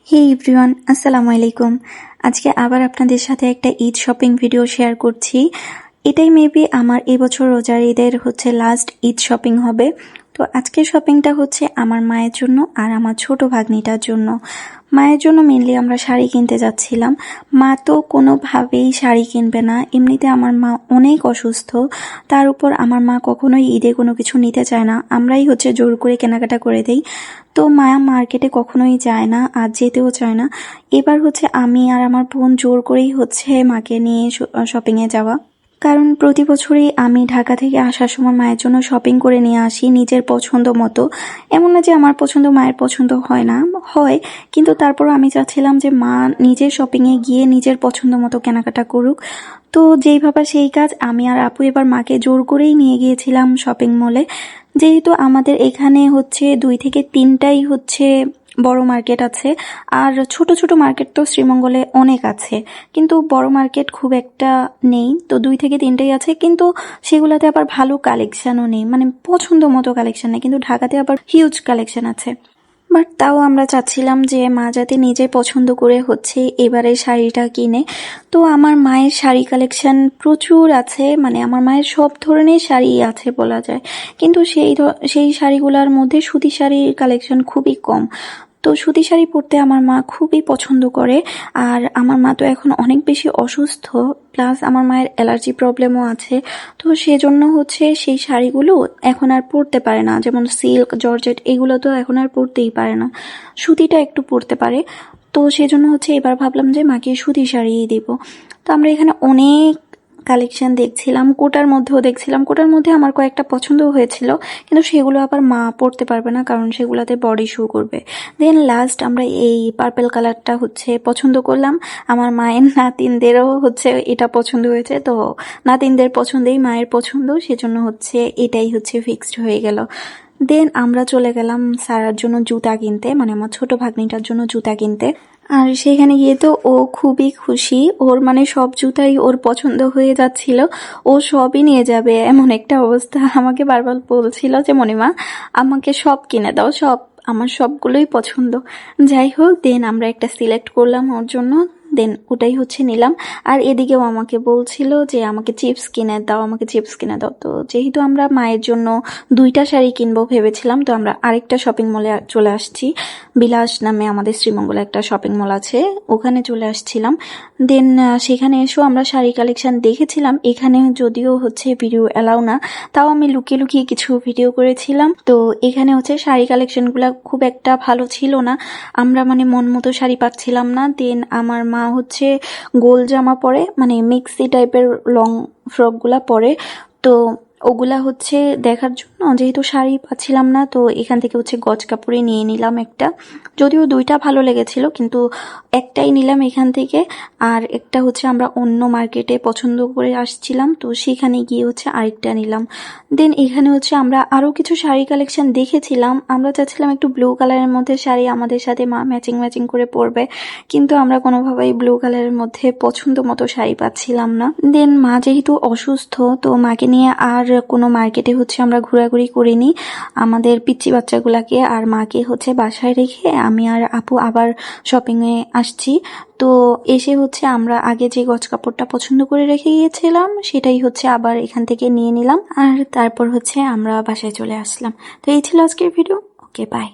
হে everyone, আসসালামু আলাইকুম। আজকে আবার আপনাদের সাথে একটা ঈদ শপিং ভিডিও শেয়ার করছি। এটাই মেবি আমার এবছর রোজার ঈদের লাস্ট ঈদ শপিং হবে। তো আজকের শপিংটা হচ্ছে আমার মায়ের জন্য আর আমার ছোট ভাগ্নিটার জন্য। মায়ের জন্য মেনলি আমরা শাড়ি কিনতে যাচ্ছিলাম। মা তো কোনোভাবেই শাড়ি কিনবে না, এমনিতে আমার মা অনেক অসুস্থ, তার উপর আমার মা কখনোই ঈদে কোনো কিছু নিতে চায় না, আমরাই জোর করে কেনাকাটা করে দেই। তো মা মার্কেটে কখনোই যায় না আর যেতেও চায় না। এবার আমি আর আমার বোন জোর করেই মাকে নিয়ে শপিংয়ে যাওয়া। কারণ প্রতি বছরই আমি ঢাকা থেকে আসার সময় মায়ের জন্য শপিং করে নিয়ে আসি নিজের পছন্দ মতো। এমন না যে আমার পছন্দ মায়ের পছন্দ হয় না, হয়, কিন্তু তারপর আমি চাচ্ছিলাম যে মা নিজের শপিংয়ে গিয়ে নিজের পছন্দ মতো কেনাকাটা করুক। তো যেই ভাবা সেই কাজ, আমি আর আপু এবার মাকে জোর করেই নিয়ে গিয়েছিলাম শপিং মলে। যেহেতু আমাদের এখানে 2 থেকে 3টাই বড় মার্কেট আছে, আর ছোট ছোট মার্কেট তো শ্রীমঙ্গলে অনেক আছে, কিন্তু বড় মার্কেট খুব একটা নেই। তো 2 থেকে 3টাই আছে, কিন্তু সেগুলাতে আবার ভালো কালেকশনও নেই, মানে পছন্দ মতো কালেকশন নেই। কিন্তু ঢাকাতে আবার হিউজ কালেকশন আছে। বাট তাও আমরা চাচ্ছিলাম যে মা যাতে নিজে পছন্দ করে এবারে শাড়িটা কিনে। তো আমার মায়ের শাড়ি কালেকশন প্রচুর আছে, মানে আমার মায়ের সব ধরনের শাড়ি আছে বলা যায়, কিন্তু সেই শাড়িগুলোর মধ্যে সুতি শাড়ির কালেকশন খুবই কম। তো সুতি শাড়ি পরতে আমার মা খুবই পছন্দ করে। আর আমার মা তো এখন অনেক বেশি অসুস্থ, প্লাস আমার মায়ের অ্যালার্জি প্রবলেমও আছে। তো সেজন্য সেই শাড়িগুলো এখন আর পরতে পারে না, যেমন সিল্ক, জর্জেট, এগুলো তো এখন আর পরতেই পারে না, সুতিটা একটু পরতে পারে। তো সেজন্য এবার ভাবলাম যে মাকে সুতি শাড়িই দিব। তো আমরা এখানে অনেক কালেকশন দেখছিলাম, কোটার মধ্যেও দেখছিলাম। কোটার মধ্যে আমার কয়েকটা পছন্দ হয়েছিল, কিন্তু সেগুলো আবার মা পরতে পারবে না, কারণ সেগুলোতে বডি শো করবে। দেন লাস্ট আমরা এই পার্পল কালারটা পছন্দ করলাম। আমার মায়ের নাতিনদেরও এটা পছন্দ হয়েছে, তো নাতিনদের পছন্দেই মায়ের পছন্দ, সেজন্য এটাই ফিক্সড হয়ে গেল। দেন আমরা চলে গেলাম সারার জন্য জুতা কিনতে, মানে আমার ছোট ভাগ্নিটার জন্য জুতা কিনতে। আর সেখানে গিয়ে তো ও খুবই খুশি, ওর মানে সব জুতাই ওর পছন্দ হয়ে যাচ্ছিল, ও সবই নিয়ে যাবে এমন একটা অবস্থা। আমাকে বারবার বলছিল যে মনিমা, আমাকে সব কিনে দাও, সব, আমার সবগুলোই পছন্দ। যাই হোক, দেন আমরা একটা সিলেক্ট করলাম ওর জন্য, দেন ওটাই নিলাম। আর এদিকেও আমাকে বলছিল যে আমাকে চিপস কিনে দাও, আমাকে চিপস কিনে দাও। তো যেহেতু আমরা মায়ের জন্য 2টা শাড়ি কিনবো ভেবেছিলাম, তো আমরা আরেকটা শপিং মলে চলে আসছি। বিলাস নামে আমাদের শ্রীমঙ্গলে একটা শপিং মল আছে, ওখানে চলে আসছিলাম। দেন সেখানে এসেও আমরা শাড়ি কালেকশন দেখেছিলাম। এখানে যদিও ভিডিও এলাও না, তাও আমি লুকিয়ে লুকিয়ে কিছু ভিডিও করেছিলাম। তো এখানে শাড়ি কালেকশনগুলো খুব একটা ভালো ছিল না, আমরা মানে মন মতো শাড়ি পাচ্ছিলাম না। দেন আমার মা গোল জামা পরে, মানে মিক্সি টাইপের লং ফ্রকগুলা পরে, তো ওগুলা দেখার জন্য যেহেতু শাড়ি পাচ্ছিলাম না, তো এখান থেকে গজ কাপড়ে নিয়ে নিলাম একটা। যদিও 2টা ভালো লেগেছিল, কিন্তু একটাই নিলাম এখান থেকে। আর একটা আমরা অন্য মার্কেটে পছন্দ করে আসছিলাম, তো সেখানে গিয়ে আরেকটা নিলাম। দেন এখানে আমরা আরো কিছু শাড়ি কালেকশন দেখেছিলাম। আমরা চাচ্ছিলাম একটু ব্লু কালারের মধ্যে শাড়ি আমাদের সাথে মা ম্যাচিং ম্যাচিং করে পরবে, কিন্তু আমরা কোনোভাবেই ব্লু কালারের মধ্যে পছন্দ মতো শাড়ি পাচ্ছিলাম না। দেন মা যেহেতু অসুস্থ, তো মাকে নিয়ে আর কোনো মার্কেটে আমরা ঘোরাঘুরি করিনি। আমাদের পিচ্চি বাচ্চাগুলাকে আর মাকে বাসায় রেখে আমি আর আপু আবার শপিং এ আসছি। তো এসে আমরা আগে যে গজ কাপড়টা পছন্দ করে রেখে গিয়েছিলাম, সেটাই আবার এখান থেকে নিয়ে নিলাম। আর তারপর আমরা বাসায় চলে আসলাম। তো এই ছিল আজকের ভিডিও। Okay, by.